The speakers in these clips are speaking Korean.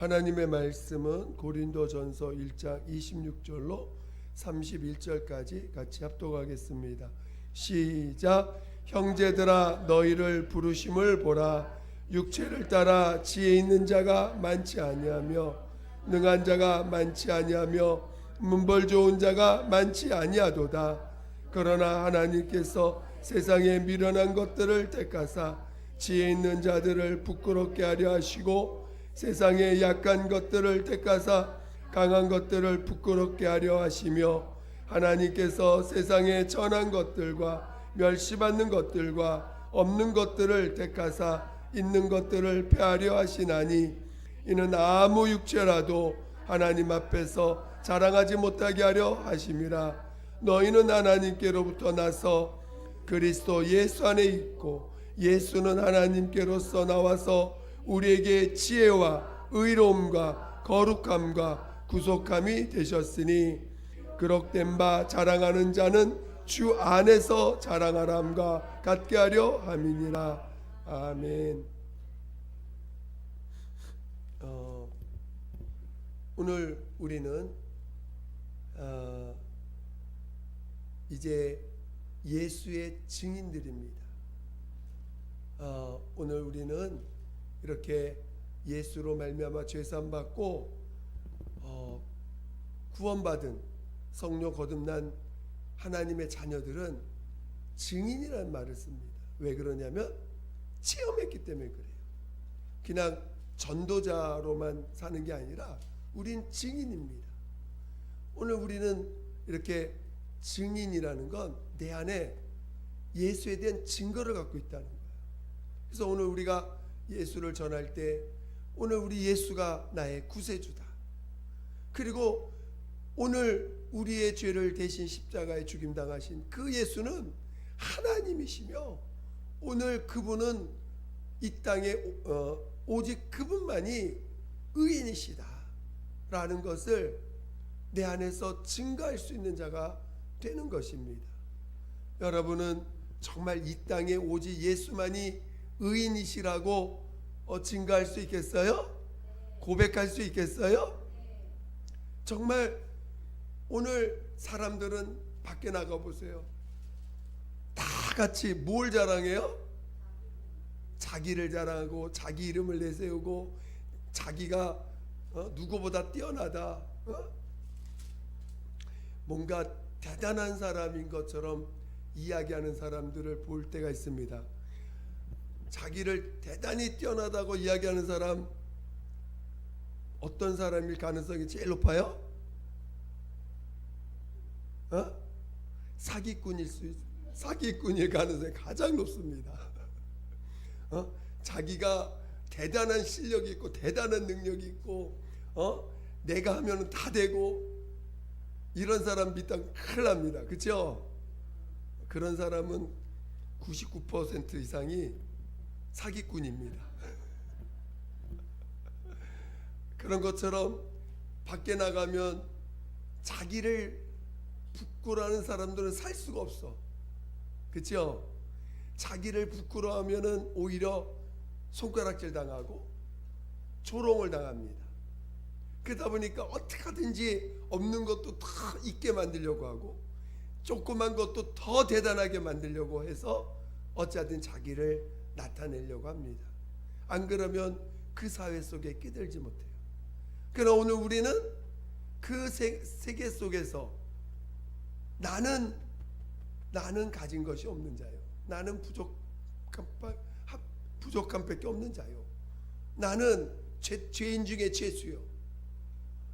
하나님의 말씀은 고린도전서 1장 26절로 31절까지 같이 합독하겠습니다. 시작. 형제들아 너희를 부르심을 보라. 육체를 따라 지혜 있는 자가 많지 아니하며 능한 자가 많지 아니하며 문벌 좋은 자가 많지 아니하도다. 그러나 하나님께서 세상에 미련한 것들을 택하사 지혜 있는 자들을 부끄럽게 하려 하시고 세상에 약한 것들을 택하사 강한 것들을 부끄럽게 하려 하시며 하나님께서 세상에 천한 것들과 멸시받는 것들과 없는 것들을 택하사 있는 것들을 폐하려 하시나니 이는 아무 육체라도 하나님 앞에서 자랑하지 못하게 하려 하심이라. 너희는 하나님께로부터 나서 그리스도 예수 안에 있고 예수는 하나님께로서 나와서 우리에게 지혜와 의로움과 거룩함과 구속함이 되셨으니 그릇된 바 자랑하는 자는 주 안에서 자랑하람과 같게 하려 함이니라. 아멘. 오늘 우리는 이제 예수의 증인들입니다. 오늘 우리는 이렇게 예수로 말미암아 죄산 받고 구원받은 성령 거듭난 하나님의 자녀들은 증인이라는 말을 씁니다. 왜 그러냐면 체험했기 때문에 그래요. 그냥 전도자로만 사는 게 아니라 우린 증인입니다. 오늘 우리는 이렇게 증인이라는 건 내 안에 예수에 대한 증거를 갖고 있다는 거예요. 그래서 오늘 우리가 예수를 전할 때 오늘 우리 예수가 나의 구세주다. 그리고 오늘 우리의 죄를 대신 십자가에 죽임당하신 그 예수는 하나님이시며 오늘 그분은 이 땅에 오직 그분만이 의인이시다 라는 것을 내 안에서 증거할 수 있는 자가 되는 것입니다. 여러분은 정말 이 땅에 오직 예수만이 의인이시라고 증거할 수 있겠어요? 고백할 수 있겠어요? 정말 오늘 사람들은 밖에 나가 보세요. 다 같이 뭘 자랑해요? 자기를 자랑하고 자기 이름을 내세우고 자기가 누구보다 뛰어나다, 뭔가 대단한 사람인 것처럼 이야기하는 사람들을 볼 때가 있습니다. 자기를 대단히 뛰어나다고 이야기하는 사람, 어떤 사람일 가능성이 제일 높아요? 사기꾼일 가능성이 가장 높습니다. 자기가 대단한 실력이 있고 대단한 능력이 있고 내가 하면 다 되고 이런 사람 믿다가 큰일 납니다. 그렇죠? 그런 사람은 99% 이상이 사기꾼입니다. 그런 것처럼 밖에 나가면 자기를 부끄러워하는 사람들은 살 수가 없어. 그렇죠? 자기를 부끄러워하면은 오히려 손가락질 당하고 조롱을 당합니다. 그러다 보니까 어떻게 하든지 없는 것도 더 있게 만들려고 하고 조그만 것도 더 대단하게 만들려고 해서 어찌하든 자기를 나타내려고 합니다. 안 그러면 그 사회 속에 끼들지 못해요. 그러나 오늘 우리는 그 세계 속에서 나는 가진 것이 없는 자요. 나는 부족함밖에 없는 자요. 나는 죄인 중에 죄수요.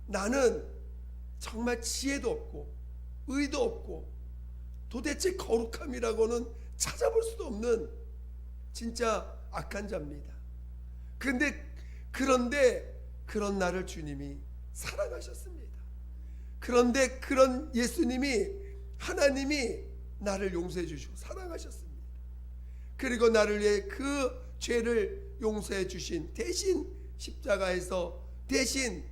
나는 정말 지혜도 없고 의도 없고 도대체 거룩함이라고는 찾아볼 수도 없는 진짜 악한 자입니다. 그런데 그런 나를 주님이 사랑하셨습니다. 그런데 그런 예수님이 하나님이 나를 용서해 주시고 사랑하셨습니다. 그리고 나를 위해 그 죄를 용서해 주신 대신 십자가에서 대신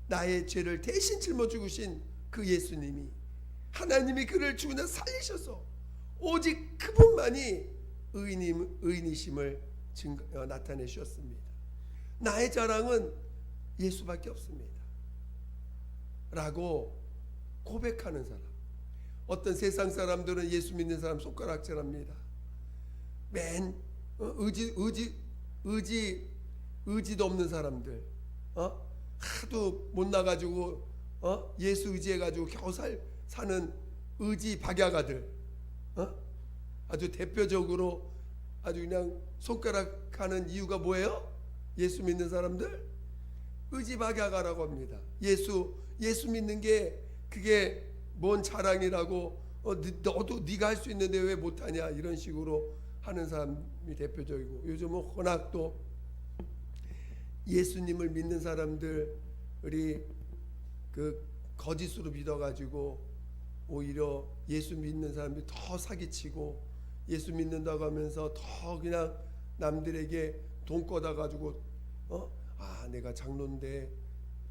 나의 죄를 대신 짊어지고 신 그 예수님이 하나님이 그를 죽으나 살리셔서 오직 그분만이 의인이심을 나타내셨습니다. 나의 자랑은 예수밖에 없습니다 라고 고백하는 사람. 어떤 세상 사람들은 예수 믿는 사람 손가락질합니다. 맨 의지도 없는 사람들, 하도 못 나가지고 예수 의지해가지고 겨우 사는 의지 박야가들, 아주 대표적으로 아주 그냥 손가락하는 이유가 뭐예요? 예수 믿는 사람들 의지 박야가라고 합니다. 예수 믿는 게 그게 뭔 자랑이라고, 너도 네가 할 수 있는데 왜 못하냐, 이런 식으로 하는 사람이 대표적이고, 요즘은 워낙 또 예수님을 믿는 사람들이 그 거짓으로 믿어가지고 오히려 예수 믿는 사람들이 더 사기치고, 예수 믿는다고 하면서 더 그냥 남들에게 돈 꿔다가지고 내가 장로인데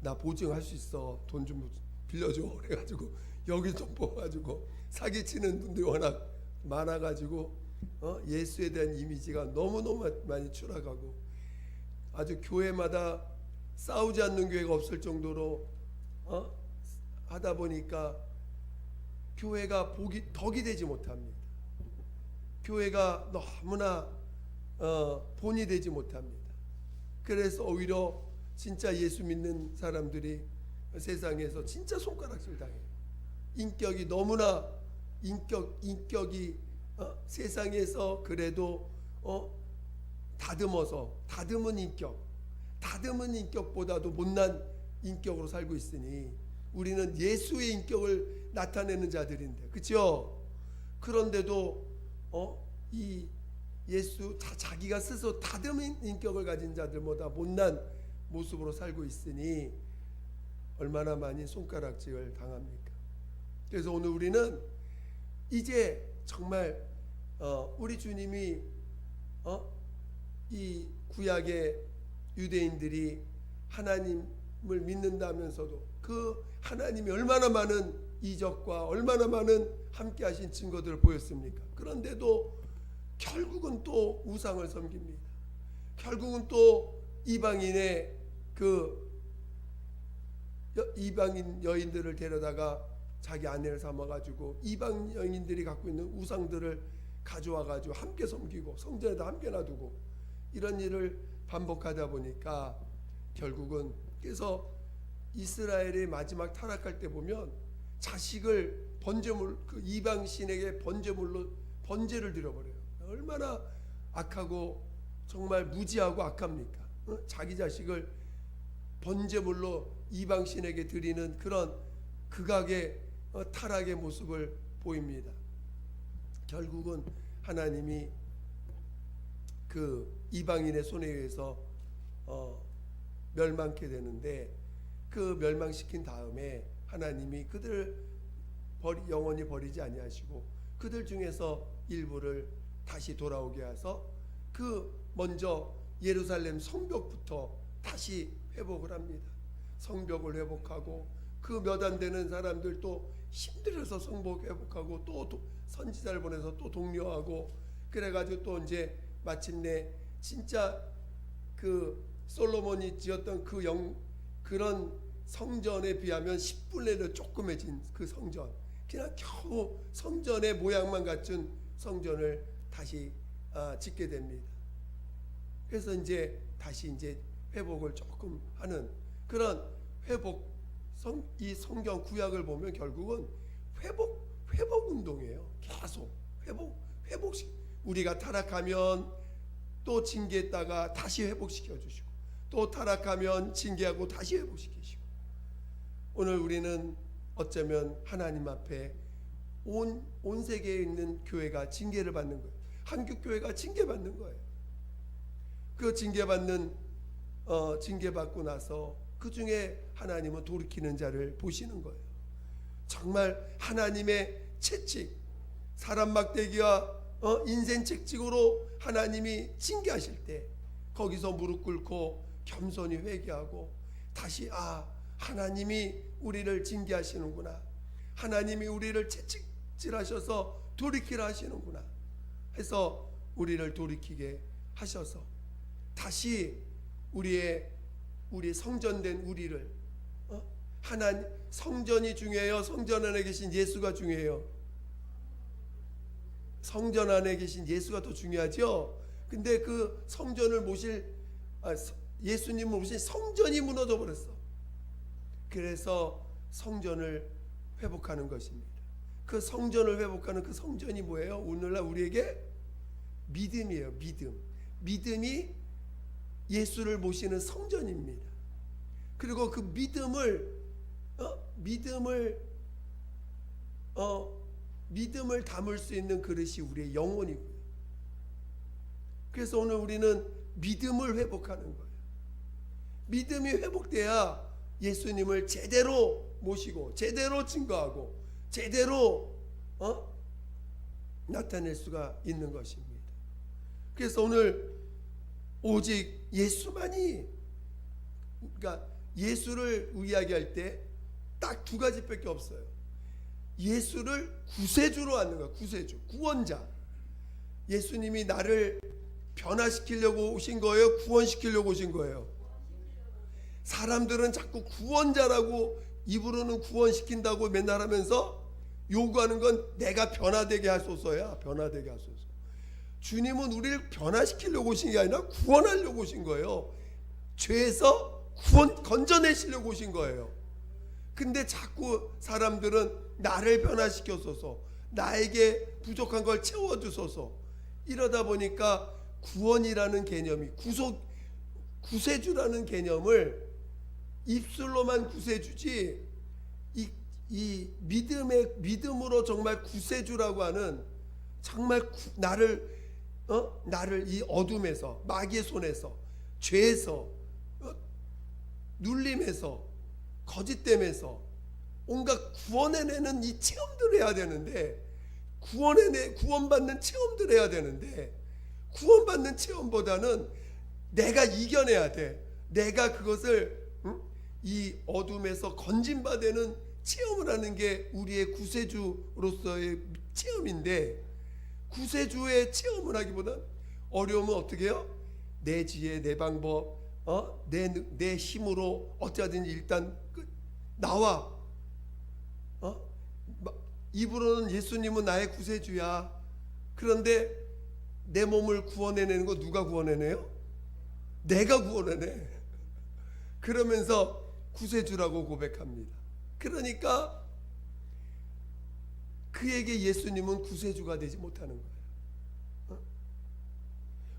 나 보증할 수 있어, 돈 좀 빌려줘 그래가지고 여기 돈 뽑아가지고 사기치는 분들이 워낙 많아가지고 예수에 대한 이미지가 너무너무 많이 추락하고, 아주 교회마다 싸우지 않는 교회가 없을 정도로 하다 보니까 교회가 덕이 되지 못합니다. 교회가 너무나 본이 되지 못합니다. 그래서 오히려 진짜 예수 믿는 사람들이 세상에서 진짜 손가락질 당해요. 인격이 너무나 인격이 세상에서 그래도 다듬은 인격보다도 못난 인격으로 살고 있으니, 우리는 예수의 인격을 나타내는 자들인데, 그렇죠? 그런데도 이 예수 자기가 스스로 다듬은 인격을 가진 자들보다 못난 모습으로 살고 있으니 얼마나 많이 손가락질을 당합니까? 그래서 오늘 우리는 이제 정말 우리 주님이 이 구약의 유대인들이 하나님을 믿는다면서도 그 하나님이 얼마나 많은 이적과 얼마나 많은 함께 하신 증거들을 보였습니까? 그런데도 결국은 또 우상을 섬깁니다. 결국은 또 이방인의 이방인 여인들을 데려다가 자기 아내를 삼아가지고 이방 여인들이 갖고 있는 우상들을 가져와가지고 함께 섬기고 성전에다 함께 놔두고, 이런 일을 반복하다 보니까 결국은, 그래서 이스라엘의 마지막 타락할 때 보면 자식을 번제물, 그 이방 신에게 번제물로 번제를 드려버려요. 얼마나 악하고 정말 무지하고 악합니까? 자기 자식을 번제물로 이방 신에게 드리는 그런 극악의 타락의 모습을 보입니다. 결국은 하나님이 그 이방인의 손에 의해서 멸망케 되는데, 그 멸망시킨 다음에 하나님이 그들을 영원히 버리지 아니하시고 그들 중에서 일부를 다시 돌아오게 해서 먼저 예루살렘 성벽부터 다시 회복을 합니다. 성벽을 회복하고 그 몇 안 되는 사람들 또 힘들어서 성벽 회복하고 또 선지자를 보내서 또 독려하고, 그래가지고 또 이제 마침내 진짜 그 솔로몬이 지었던 그런 성전에 비하면 10분의 1 조그매진 그 성전, 그냥 겨우 성전의 모양만 갖춘 성전을 다시 짓게 됩니다. 그래서 이제 다시 이제 회복을 조금 하는 그런 이 성경 구약을 보면 결국은 회복 운동이에요. 계속 회복식. 우리가 타락하면 또 징계했다가 다시 회복시켜 주시고, 또 타락하면 징계하고 다시 회복시키시고, 오늘 우리는 어쩌면 하나님 앞에 온 세계에 있는 교회가 징계를 받는 거예요. 한국교회가 징계받는 거예요. 그 징계받고 나서 그 중에 하나님은 돌이키는 자를 보시는 거예요. 정말 하나님의 채찍, 사람 막대기와 인생 채찍으로 하나님이 징계하실 때 거기서 무릎 꿇고 겸손히 회개하고 다시 하나님이 우리를 징계하시는구나, 하나님이 우리를 채찍질하셔서 돌이키라 하시는구나 해서 우리를 돌이키게 하셔서 다시 우리의 성전된 우리를, 하나님 성전이 중요해요? 성전 안에 계신 예수가 중요해요? 성전 안에 계신 예수가 더 중요하죠. 근데 그 성전을 예수님을 모신 성전이 무너져 버렸어. 그래서 성전을 회복하는 것입니다. 그 성전을 회복하는 그 성전이 뭐예요? 오늘날 우리에게 믿음이에요. 믿음이 예수를 모시는 성전입니다. 그리고 그 믿음을 담을 수 있는 그릇이 우리의 영혼이고요. 그래서 오늘 우리는 믿음을 회복하는 거예요. 믿음이 회복돼야 예수님을 제대로 모시고 제대로 증거하고 제대로 나타낼 수가 있는 것입니다. 그래서 오늘 오직 예수만이, 그러니까 예수를 이야기할 때 딱 두 가지밖에 없어요. 예수를 구세주로 하는 거예요. 구세주, 구원자. 예수님이 나를 변화시키려고 오신 거예요? 구원시키려고 오신 거예요? 사람들은 자꾸 구원자라고 입으로는 구원시킨다고 맨날 하면서 요구하는 건 내가 변화되게 하소서야. 변화되게 하소서. 주님은 우리를 변화시키려고 오신 게 아니라 구원하려고 오신 거예요. 죄에서 건져내시려고 오신 거예요. 근데 자꾸 사람들은 나를 변화시켜소서, 나에게 부족한 걸 채워주소서, 이러다 보니까 구원이라는 개념이, 구세주라는 개념을 입술로만 구세주지, 이 믿음으로 정말 구세주라고 하는, 정말 나를 이 어둠에서, 마귀의 손에서, 죄에서, 눌림에서, 거짓됨에서 온갖 구원해내는 이 체험들을 해야 되는데, 구원받는 체험들을 해야 되는데, 구원받는 체험보다는 내가 이겨내야 돼. 내가 그것을 이 어둠에서 건진받는 체험을 하는 게 우리의 구세주로서의 체험인데, 구세주의 체험을 하기보단 어려우면 어떻게 해요? 내 지혜, 내 방법, 내 힘으로 어쩌든지 일단 나와. 입으로는 예수님은 나의 구세주야. 그런데 내 몸을 구원해내는 거 누가 구원해내요? 내가 구원해내. 그러면서 구세주라고 고백합니다. 그러니까 그에게 예수님은 구세주가 되지 못하는 거예요.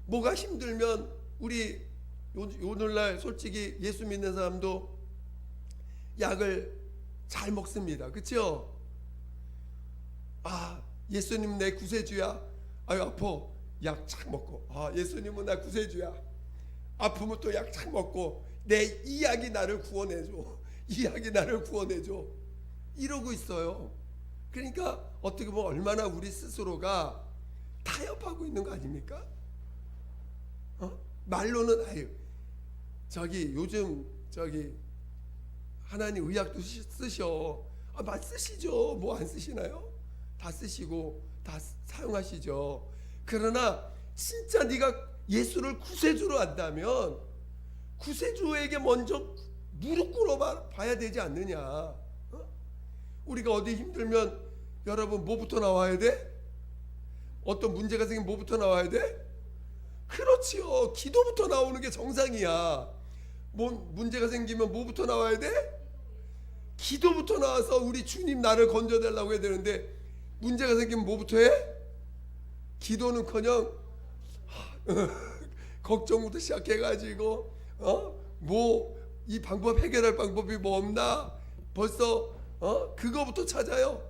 뭐가 힘들면, 우리 오늘날 솔직히 예수 믿는 사람도 약을 잘 먹습니다. 그렇죠? 예수님 내 구세주야. 아유 아파. 약 착 먹고. 예수님은 나 구세주야. 아프면 또 약 착 먹고, 이 약이 나를 구원해줘. 이 약이 나를 구원해줘. 이러고 있어요. 그러니까 어떻게 보면 얼마나 우리 스스로가 타협하고 있는 거 아닙니까? 말로는 요즘 하나님 의약도 쓰셔. 말 쓰시죠. 뭐 안 쓰시나요? 다 쓰시고 다 사용하시죠. 그러나 진짜 네가 예수를 구세주로 한다면 구세주에게 먼저 무릎 꿇어 봐야 되지 않느냐. 우리가 어디 힘들면 여러분 뭐부터 나와야 돼? 어떤 문제가 생기면 뭐부터 나와야 돼? 그렇지요. 기도부터 나오는 게 정상이야. 문제가 생기면 뭐부터 나와야 돼? 기도부터 나와서 우리 주님 나를 건져달라고 해야 되는데, 문제가 생기면 뭐부터 해? 기도는커녕 걱정부터 시작해가지고 이 방법 해결할 방법이 뭐 없나? 벌써 그거부터 찾아요.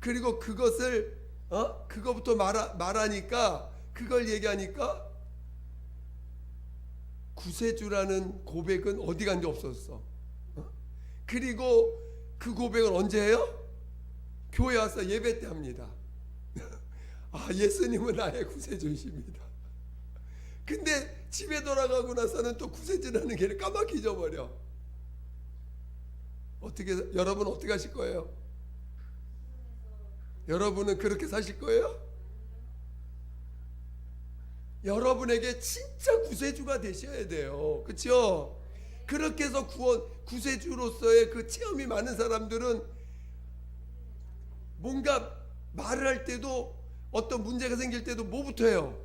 그리고 그거부터 말하니까, 그걸 얘기하니까 구세주라는 고백은 어디 간데 없었어. 그리고 그 고백을 언제 해요? 교회 와서 예배 때 합니다. 예수님은 나의 구세주이십니다. 근데 집에 돌아가고 나서는 또 구세주라는 게 까맣게 잊어버려. 여러분 어떻게 하실 거예요? 여러분은 그렇게 사실 거예요? 여러분에게 진짜 구세주가 되셔야 돼요. 그렇죠? 그렇게 해서 구세주로서의 그 체험이 많은 사람들은 뭔가 말을 할 때도 어떤 문제가 생길 때도 뭐부터 해요?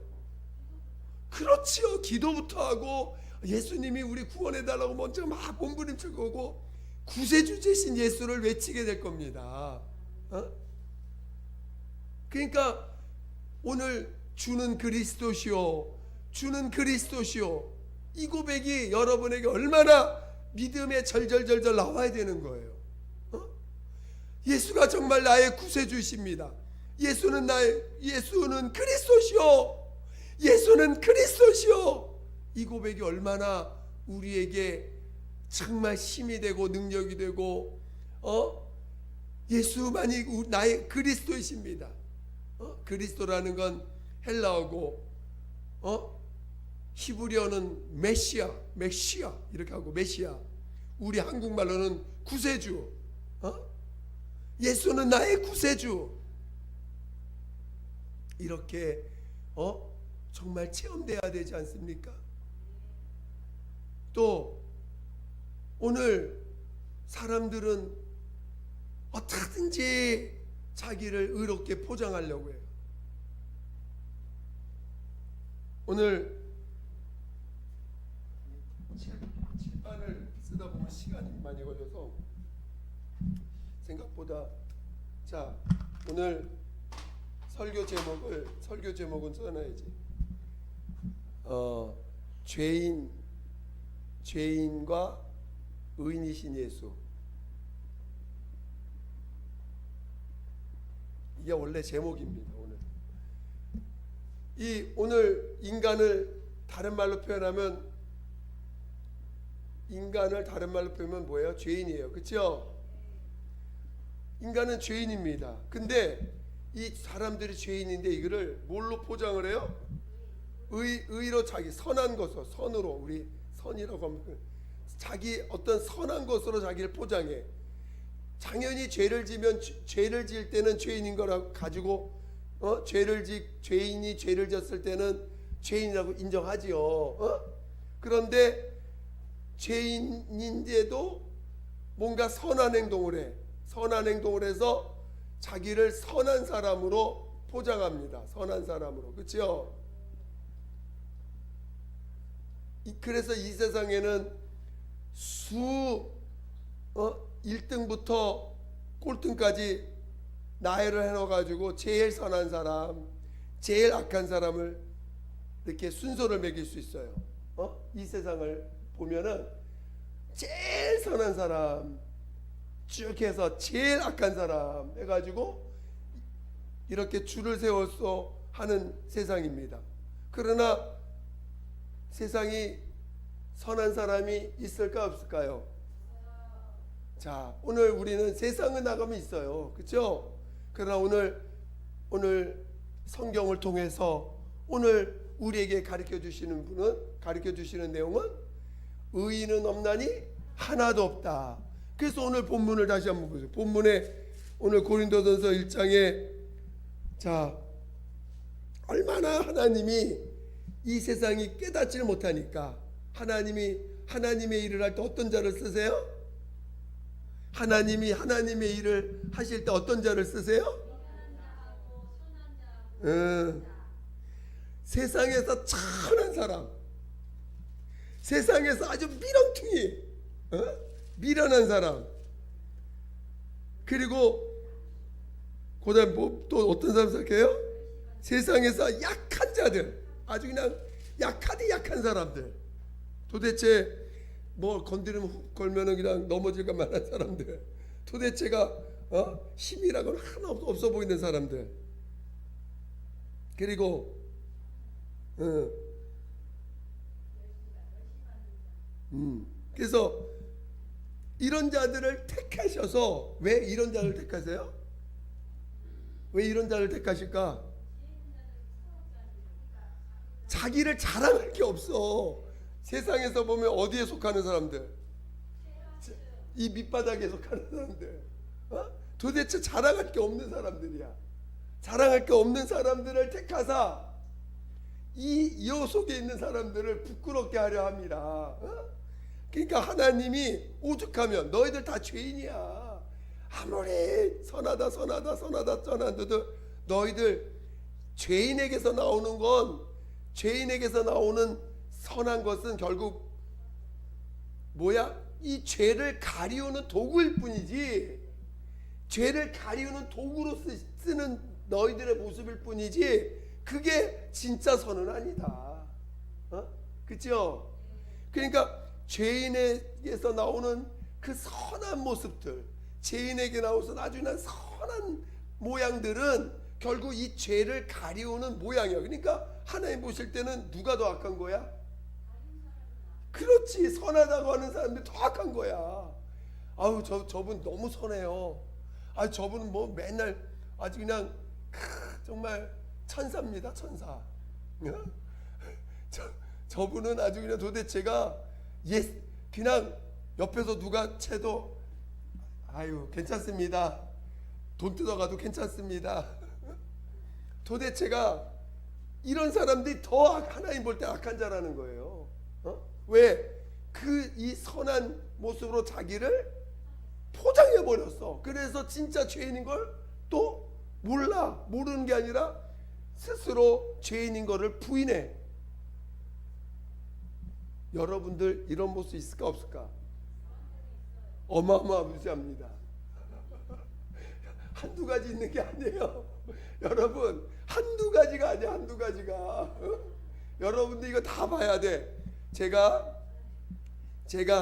그렇지요. 기도부터 하고 예수님이 우리 구원해달라고 먼저 막 몸부림칠 거고 구세주 되신 예수를 외치게 될 겁니다. 그러니까 오늘 주는 그리스도시요, 주는 그리스도시요, 이 고백이 여러분에게 얼마나 믿음에 절절절절 나와야 되는 거예요. 예수가 정말 나의 구세주십니다. 예수는 그리스도시요, 예수는 그리스도시요. 이 고백이 얼마나 우리에게 정말 힘이 되고 능력이 되고 예수만이 나의 그리스도이십니다. 그리스도라는 건 헬라어고 히브리어는 메시아 이렇게 하고 메시아, 우리 한국말로는 구세주. 예수는 나의 구세주. 이렇게 정말 체험돼야 되지 않습니까? 또 오늘 사람들은 어떻게든지 자기를 의롭게 포장하려고 해요. 오늘 칠판을 쓰다 보면 시간이 많이 걸려서 생각보다, 자, 오늘 설교 제목은 써놔야지. 죄인과 의인이신 예수. 이게 원래 제목입니다. 오늘 인간을 다른 말로 표현하면 뭐예요? 죄인이에요. 그렇죠? 인간은 죄인입니다. 근데 이 사람들이 죄인인데 이거를 뭘로 포장을 해요? 의로, 자기 선한 것으로, 선으로, 우리 선이라고 하면 자기 어떤 선한 것으로 자기를 포장해. 당연히 죄를 지을 때는 죄인인 거라고 가지고 죄인이 죄를 졌을 때는 죄인이라고 인정하지요. 그런데 죄인인데도 뭔가 선한 행동을 해. 선한 행동을 해서 자기를 선한 사람으로 포장합니다. 선한 사람으로. 그렇죠? 그래서 이 세상에는 1등부터 꼴등까지 나열을 해놓아가지고 제일 선한 사람, 제일 악한 사람을 이렇게 순서를 매길 수 있어요. 이 세상을 보면은 제일 선한 사람 쭉 해서 제일 악한 사람 해가지고 이렇게 줄을 세워서 하는 세상입니다. 그러나 세상이 선한 사람이 있을까 없을까요? 자, 오늘 우리는 세상에 나가면 있어요. 그렇죠? 그러나 오늘 성경을 통해서 오늘 우리에게 가르쳐 주시는 내용은 의인은 없나니 하나도 없다. 그래서 오늘 본문을 다시 한번 보세요. 본문에 오늘 고린도전서 1장에 자, 얼마나 하나님이 이 세상이 깨닫지를 못하니까 하나님의 일을 할 때 어떤 자를 쓰세요? 하나님이 하나님의 일을 하실 때 어떤 자를 쓰세요? 세상에서 천한 사람, 세상에서 아주 미렁퉁이 미련한 사람, 그리고 그다음 또 어떤 사람 생각해요? 세상에서 약한 자들, 아주 그냥 약한 사람들, 도대체 뭐 걸면은 그냥 넘어질까 말한 사람들, 도대체가 힘이라고는 하나 없어 보이는 사람들. 그리고 그래서 이런 자들을 택하셔서, 왜 이런 자를 택하세요? 왜 이런 자를 택하실까? 자기를 자랑할 게 없어. 세상에서 보면 어디에 속하는 사람들? 이 밑바닥에 속하는 사람들. 도대체 자랑할 게 없는 사람들이야. 자랑할 게 없는 사람들을 택하사 이 속에 있는 사람들을 부끄럽게 하려 합니다. 그러니까 하나님이 오죽하면 너희들 다 죄인이야. 아무리 선하다 쩌는데도 너희들 죄인에게서 나오는 건, 죄인에게서 나오는 선한 것은 결국 뭐야? 이 죄를 가리우는 도구일 뿐이지, 죄를 가리우는 도구로 쓰는 너희들의 모습일 뿐이지 그게 진짜 선은 아니다. 그렇죠? 그러니까 죄인에게서 나오는 그 선한 모습들, 죄인에게 나오는 아주 선한 모양들은 결국 이 죄를 가리우는 모양이야. 그러니까 하나님 보실 때는 누가 더 악한 거야? 그렇지, 선하다고 하는 사람들이 더 악한 거야. 아우 저분 너무 선해요. 아 저분은 뭐 맨날 아주 그냥 정말 천사입니다, 천사. 저분은 아주 그냥 도대체가 그냥 옆에서 누가 채도 아유 괜찮습니다, 돈 뜯어가도 괜찮습니다. 도대체가 이런 사람들이 더 하나님 볼 때 악한 자라는 거예요. 왜? 이 선한 모습으로 자기를 포장해 버렸어. 그래서 진짜 죄인인 걸 또 모르는 게 아니라 스스로 죄인인 거를 부인해. 여러분들 이런 모습 있을까 없을까? 어마어마합니다. 한두 가지 있는 게 아니에요. 여러분 한두 가지가 아니야, 한두 가지가. 여러분들 이거 다 봐야 돼. 제가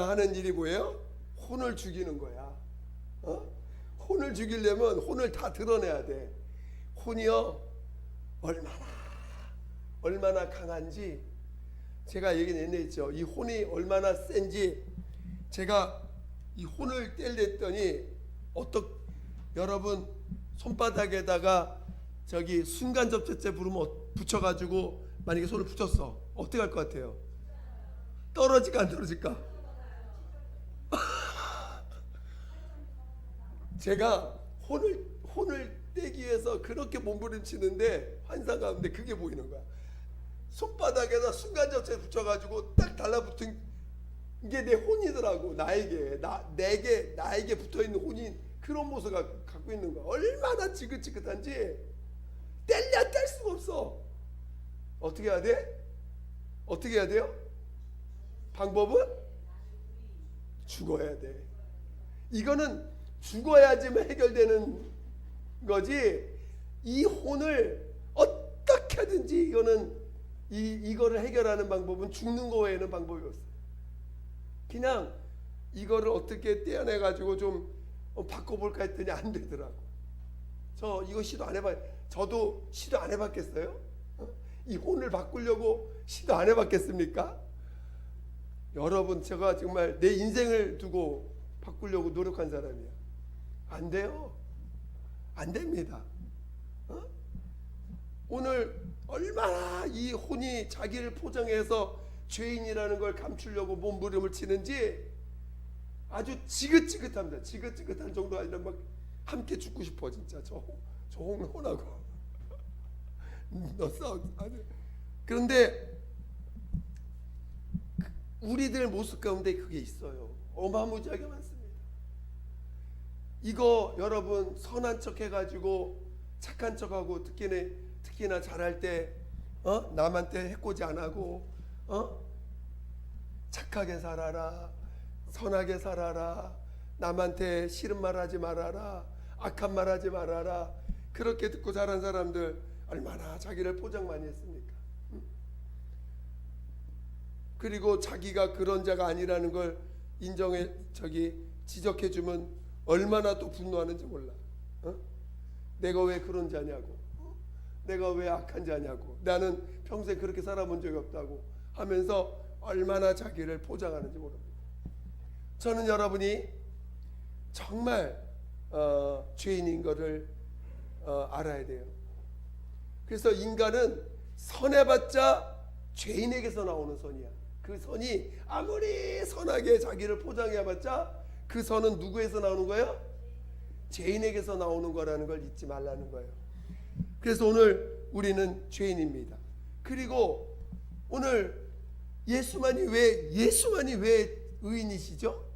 하는 일이 뭐예요? 혼을 죽이는 거야. 혼을 죽이려면 혼을 다 드러내야 돼. 혼이요 얼마나 강한지 제가 얘기 했죠. 이 혼이 얼마나 센지 제가 이 혼을 떼냈더니 여러분 손바닥에다가 저기 순간 접착제 붙여가지고 만약에 손을 붙였어, 어떻게 할 것 같아요? 떨어질까 안 떨어질까? 제가 혼을 떼기 위해서 그렇게 몸부림치는데 환상 가운데 그게 보이는 거야. 손바닥에다 순간 접착제 붙여가지고 딱 달라붙은 게 내 혼이더라고. 나에게 붙어있는 혼이 그런 모습을 갖고 있는 거야. 얼마나 지긋지긋한지 뗄 수가 없어. 어떻게 해야 돼? 어떻게 해야 돼요? 방법은 죽어야 돼. 이거는 죽어야지만 해결되는 거지. 이 혼을 어떻게든지 이거를 해결하는 방법은 죽는 거 외에는 방법이 없어. 그냥 이거를 어떻게 떼어내 가지고 좀 바꿔볼까 했더니 안 되더라고. 이거 시도 안 해봐. 저도 시도 안 해봤겠어요? 이 혼을 바꾸려고 시도 안 해봤겠습니까? 여러분 제가 정말 내 인생을 두고 바꾸려고 노력한 사람이야. 안 돼요. 안 됩니다. 오늘 얼마나 이 혼이 자기를 포장해서 죄인이라는 걸 감추려고 몸부림을 치는지 아주 지긋지긋합니다. 지긋지긋한 정도가 아니라 막 함께 죽고 싶어 진짜. 저 혼하고 너 싸우. 그런데 우리들 모습 가운데 그게 있어요. 어마무지하게 많습니다. 이거 여러분 선한 척 해가지고 착한 척하고 특히나 잘할 때 남한테 해코지 안 하고 착하게 살아라, 선하게 살아라, 남한테 싫은 말 하지 말아라, 악한 말 하지 말아라. 그렇게 듣고 자란 사람들 얼마나 자기를 포장 많이 했습니까? 그리고 자기가 그런 자가 아니라는 걸 지적해주면 얼마나 또 분노하는지 몰라. 내가 왜 그런 자냐고, 내가 왜 악한 자냐고, 나는 평생 그렇게 살아본 적이 없다고 하면서 얼마나 자기를 포장하는지 모릅니다. 저는 여러분이 정말 죄인인 것을 알아야 돼요. 그래서 인간은 선해봤자 죄인에게서 나오는 선이야. 그 선이 아무리 선하게 자기를 포장해봤자 그 선은 누구에서 나오는 거예요? 죄인에게서 나오는 거라는 걸 잊지 말라는 거예요. 그래서 오늘 우리는 죄인입니다. 그리고 오늘 예수만이 왜 의인이시죠?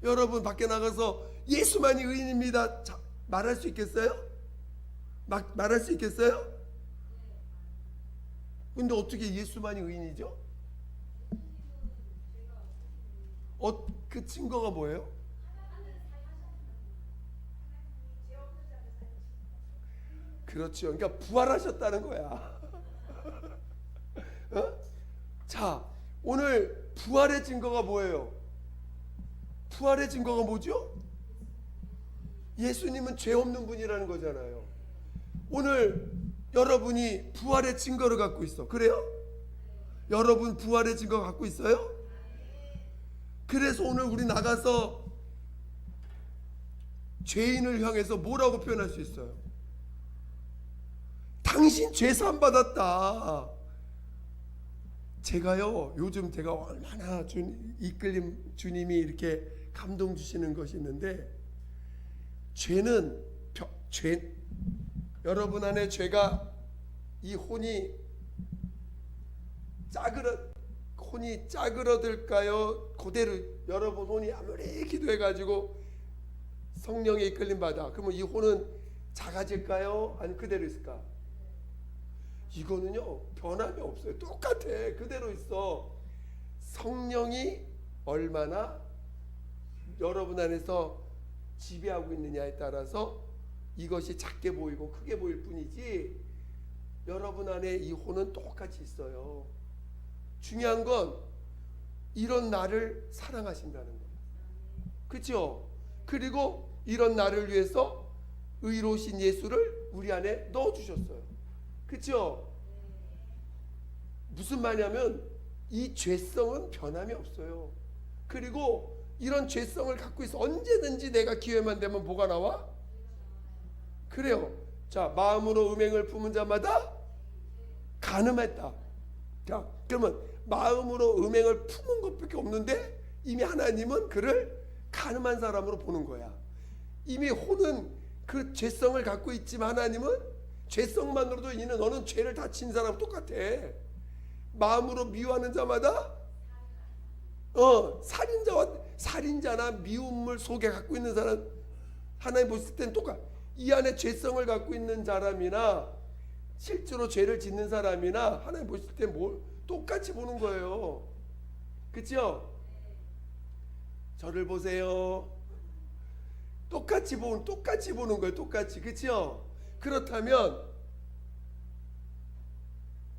여러분 밖에 나가서 예수만이 의인입니다. 자, 말할 수 있겠어요? 말할 수 있겠어요? 근데 어떻게 예수만이 의인이죠? 그 증거가 뭐예요? 그렇죠. 그러니까 부활하셨다는 거야. 어? 자, 오늘 부활의 증거가 뭐예요? 부활의 증거가 뭐죠? 예수님은 죄 없는 분이라는 거잖아요. 오늘 여러분이 부활의 증거를 갖고 있어. 그래요? 여러분 부활의 증거 갖고 있어요? 그래서 오늘 우리 나가서 죄인을 향해서 뭐라고 표현할 수 있어요? 당신 죄 사함 받았다. 제가요 요즘 제가 얼마나 이끌림 주님이 이렇게 감동 주시는 것이 있는데, 여러분 안에 죄가, 이 혼이 짜그러들까요? 그대로 여러분 혼이 아무리 기도해가지고 성령의 이끌림 받아, 그러면 이 혼은 작아질까요? 아니 그대로 있을까? 이거는요 변함이 없어요. 똑같아. 그대로 있어. 성령이 얼마나 여러분 안에서 지배하고 있느냐에 따라서 이것이 작게 보이고 크게 보일 뿐이지, 여러분 안에 이 혼은 똑같이 있어요. 중요한 건 이런 나를 사랑하신다는 거예요. 그렇죠? 그리고 이런 나를 위해서 의로우신 예수를 우리 안에 넣어주셨어요. 그렇죠? 무슨 말이냐면 이 죄성은 변함이 없어요. 그리고 이런 죄성을 갖고 있어. 언제든지 내가 기회만 되면 뭐가 나와? 그래요. 자, 마음으로 음행을 품은 자마다 간음했다. 자, 그러면 마음으로 음행을 품은 것밖에 없는데 이미 하나님은 그를 간음한 사람으로 보는 거야. 이미 혼은 그 죄성을 갖고 있지만 하나님은 죄성만으로도 이는 너는 죄를 다 진 사람 똑같아. 마음으로 미워하는 자마다 살인자나 미움을 속에 갖고 있는 사람, 하나님 보실 땐 똑같아. 이 안에 죄성을 갖고 있는 사람이나 실제로 죄를 짓는 사람이나 하나님 보실 때 똑같이 보는 거예요. 그렇죠? 저를 보세요. 똑같이 보는 거예요. 똑같이. 그렇죠? 그렇다면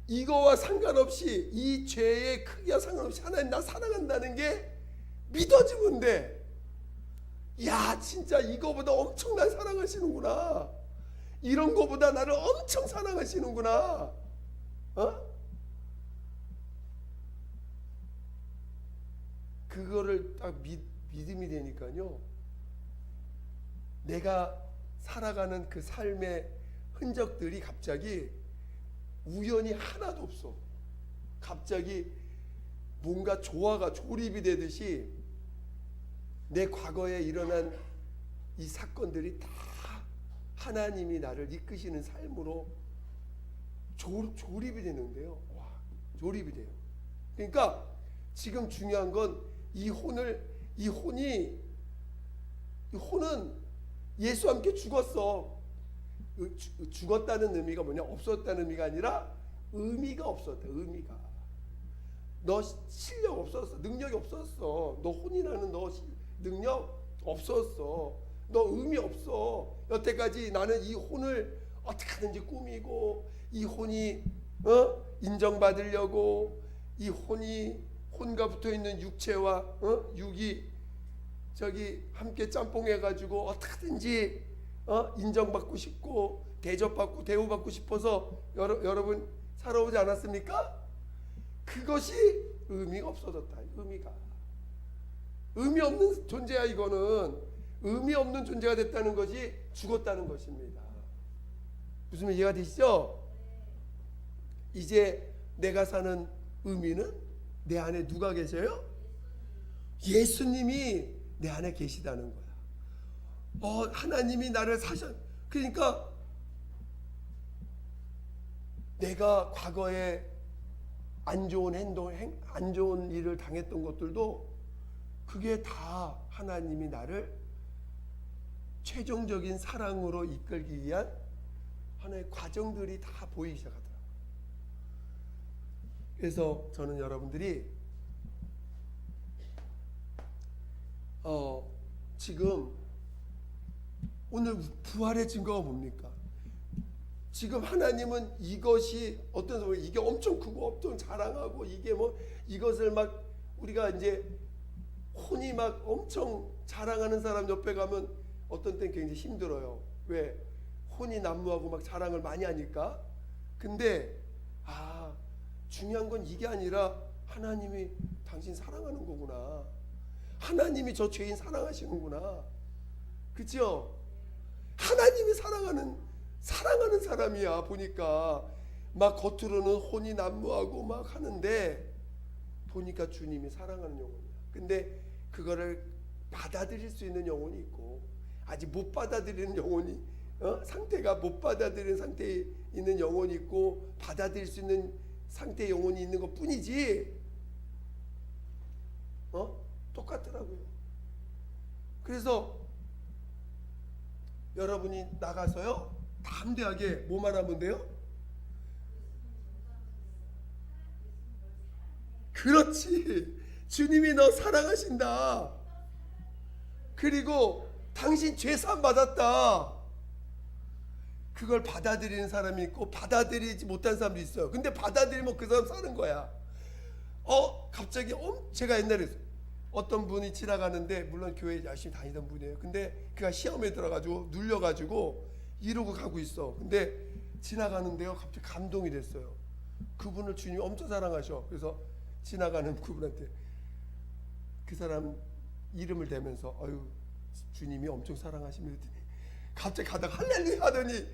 이거와 상관없이, 이 죄의 크기와 상관없이 하나님 나 사랑한다는 게 믿어지면 돼. 야, 진짜 이거보다 엄청 날 사랑하시는구나. 이런 거보다 나를 엄청 사랑하시는구나. 그거를 딱 믿음이 되니까요, 내가 살아가는 그 삶의 흔적들이 갑자기 우연이 하나도 없어. 갑자기 뭔가 조립이 되듯이 내 과거에 일어난 이 사건들이 다 하나님이 나를 이끄시는 삶으로 조립이 되는데요. 와, 조립이 돼요. 그러니까 지금 중요한 건 이 혼은 예수와 함께 죽었어. 죽었다는 의미가 뭐냐? 없었다는 의미가 아니라 의미가 없었다. 의미가. 너 실력 없었어. 능력이 없었어. 너 혼이라는 너 능력 없었어. 너 의미 없어. 여태까지 나는 이 혼을 어떻게 하든지 꾸미고, 이 혼이 인정받으려고, 이 혼과 붙어있는 육체와 육이 함께 짬뽕해가지고 어떻게든지 인정받고 싶고 대접받고 대우받고 싶어서 여러분 살아오지 않았습니까? 그것이 의미가 없어졌다. 의미 없는 존재야. 이거는 의미 없는 존재가 됐다는 것이 죽었다는 것입니다. 무슨 말 이해가 되시죠? 이제 내가 사는 의미는 내 안에 누가 계셔요? 예수님이 내 안에 계시다는 거야. 하나님이 나를 그러니까 내가 과거에 안 좋은 안 좋은 일을 당했던 것들도 그게 다 하나님이 나를 최종적인 사랑으로 이끌기 위한 하나의 과정들이 다 보이기 시작하더라고요. 그래서 저는 여러분들이 지금 오늘 부활의 증거가 뭡니까? 지금 하나님은 이것이 어떤 소리, 이게 엄청 크고 엄청 자랑하고 이게 뭐 이것을 막 우리가 이제 혼이 막 엄청 자랑하는 사람 옆에 가면 어떤 땐 굉장히 힘들어요. 왜? 혼이 난무하고 막 자랑을 많이 하니까. 근데 중요한 건 이게 아니라 하나님이 당신 사랑하는 거구나. 하나님이 저 죄인 사랑하시는구나. 그렇죠? 하나님이 사랑하는 사람이야. 보니까 막 겉으로는 혼이 난무하고 막 하는데 보니까 주님이 사랑하는 영혼이야. 근데 그거를 받아들일 수 있는 영혼이 있고 아직 못 받아들이는 영혼이 상태가 못 받아들이는 상태에 있는 영혼이 있고 받아들일 수 있는 상태의 영혼이 있는 것 뿐이지 똑같더라고요. 그래서 여러분이 나가서요 담대하게 뭐만 하면 돼요? 그렇지. 주님이 너 사랑하신다. 그리고 당신 죄사함 받았다. 그걸 받아들이는 사람이 있고 받아들이지 못한 사람도 있어요. 근데 받아들이면 그 사람 사는 거야. 갑자기 제가 옛날에 어떤 분이 지나가는데 물론 교회 열심히 다니던 분이에요. 근데 그가 시험에 들어가지고 눌려가지고 이러고 가고 있어. 근데 지나가는데요 갑자기 감동이 됐어요. 그분을 주님이 엄청 사랑하셔. 그래서 지나가는 그분한테 그 사람 이름을 대면서 주님이 엄청 사랑하시며 했더니 갑자기 가다가 할렐루야 하더니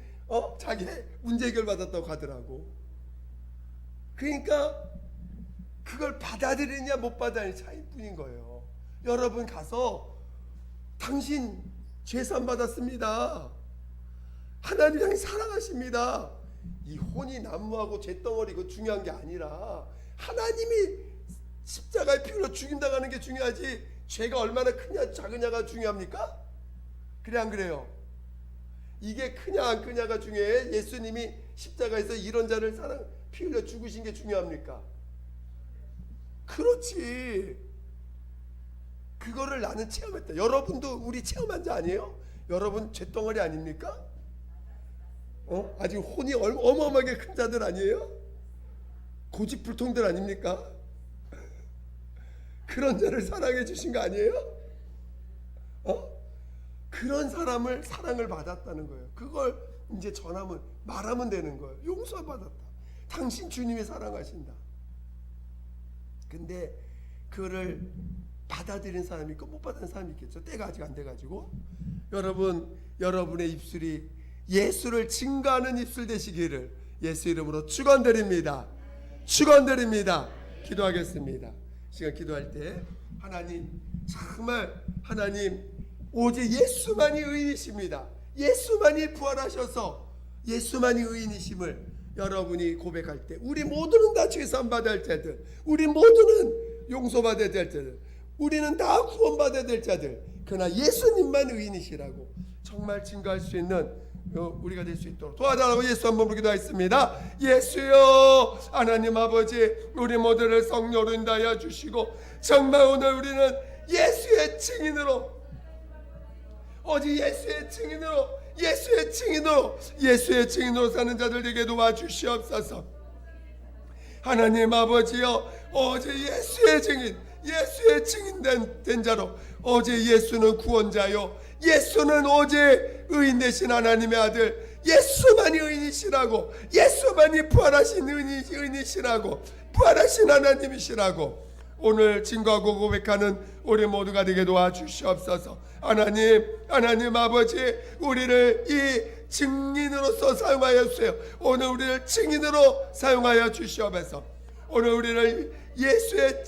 자기 문제 해결 받았다고 가더라고. 그러니까 그걸 받아들이냐 못 받아들이냐 차이뿐인 거예요. 여러분 가서 당신 죄산 받았습니다. 하나님 당신 사랑하십니다. 이 혼이 난무하고 죄덩어리 그 중요한 게 아니라 하나님이 십자가의 피로 죽임당하는 게 중요하지 죄가 얼마나 크냐 작으냐가 중요합니까? 그래 안 그래요? 이게 크냐 안 크냐가 중요해? 예수님이 십자가에서 이런 자를 피 흘려 죽으신 게 중요합니까? 그렇지. 그거를 나는 체험했다. 여러분도 우리 체험한 자 아니에요? 여러분 죄덩어리 아닙니까? 아직 혼이 어마어마하게 큰 자들 아니에요? 고집불통들 아닙니까? 그런 자를 사랑해 주신 거 아니에요? 그런 사람을 사랑을 받았다는 거예요. 그걸 이제 말하면 되는 거예요. 용서받았다. 당신 주님이 사랑하신다. 근데 그거를 받아들이는 사람이 있고 못 받아들이는 사람이 있겠죠. 때가 아직 안 돼가지고. 여러분의 입술이 예수를 증거하는 입술 되시기를 예수 이름으로 축원드립니다. 축원드립니다. 기도하겠습니다. 시간 기도할 때 하나님 정말 하나님 오직 예수만이 의인이십니다. 예수만이 부활하셔서 예수만이 의인이심을 여러분이 고백할 때 우리 모두는 다 죄사함 받을 자들, 우리 모두는 용서받아야 될 자들, 우리는 다 구원받아야 될 자들, 그러나 예수님만 의인이시라고 정말 증거할 수 있는 우리가 될 수 있도록 도와달라고 예수 한번 부르기도 했습니다. 예수여 하나님 아버지 우리 모두를 성령으로 인도하여 주시고 정말 오늘 우리는 예수의 증인으로 오직 예수의 증인으로 사는 자들에게 도와주시옵소서. 하나님 아버지여 오직 예수의 증인 된 자로 오직 예수는 구원자요 예수는 오직 의인 되신 하나님의 아들 예수만이 의인이시라고 예수만이 부활하신 의인이시라고 부활하신 하나님이시라고 오늘 증거하고 고백하는 우리 모두가 되게 도와주시옵소서. 하나님 아버지 우리를 이 증인으로서 사용하여 주세요. 오늘 우리를 증인으로 사용하여 주시옵소서. 오늘 우리를 예수의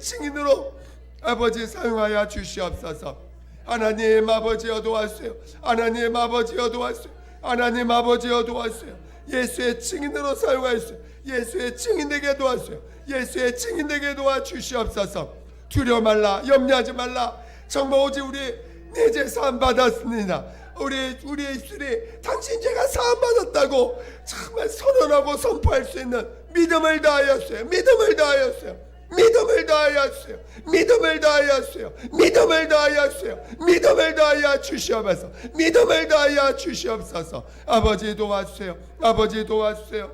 증인으로 아버지 사용하여 주시옵소서. 하나님 아버지여 도와주세요. 하나님 아버지여 도와주세요. 하나님 아버지여 도와주세요. 예수의 증인으로 사용하였어요. 예수의 증인되게 도와주세요. 예수의 증인되게 도와주시옵소서. 두려워 말라, 염려하지 말라. 정말 오직 우리 내 죄 사함 받았습니다. 우리의 입술이 당신 죄가 사함 받았다고 정말 선언하고 선포할 수 있는 믿음을 다하였어요. 믿음을 다하였어요. 믿음을 다하였어요. 믿음을 다하였어요. 믿음을 다하였어요. 믿음을 다하여 주시옵소서. 믿음을 다하여 주시옵소서. 아버지 도와주세요. 아버지 도와주세요.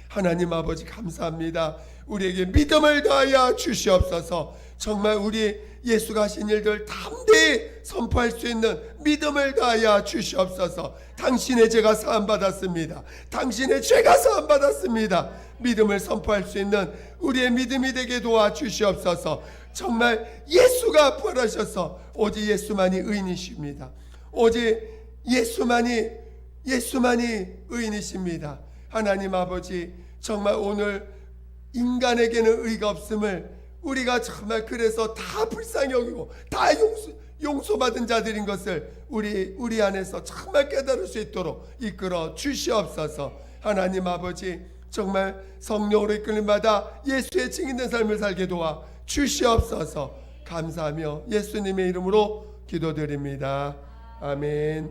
하나님 아버지 감사합니다. 우리에게 믿음을 다하여 주시옵소서. 정말 우리 예수가 하신 일들 담대히 선포할 수 있는 믿음을 다하여 주시옵소서. 당신의 죄가 사함받았습니다. 당신의 죄가 사함받았습니다. 믿음을 선포할 수 있는 우리의 믿음이 되게 도와주시옵소서. 정말 예수가 부활하셔서 오직 예수만이 의인이십니다. 오직 예수만이 의인이십니다. 하나님 아버지, 정말 오늘 인간에게는 의가 없음을 우리가 정말 그래서 다 불쌍히 여기고 다 용서받은 자들인 것을 우리 안에서 정말 깨달을 수 있도록 이끌어 주시옵소서. 하나님 아버지, 정말 성령으로 이끌림마다 예수의 증인된 삶을 살게 도와 주시옵소서. 감사하며 예수님의 이름으로 기도드립니다. 아멘.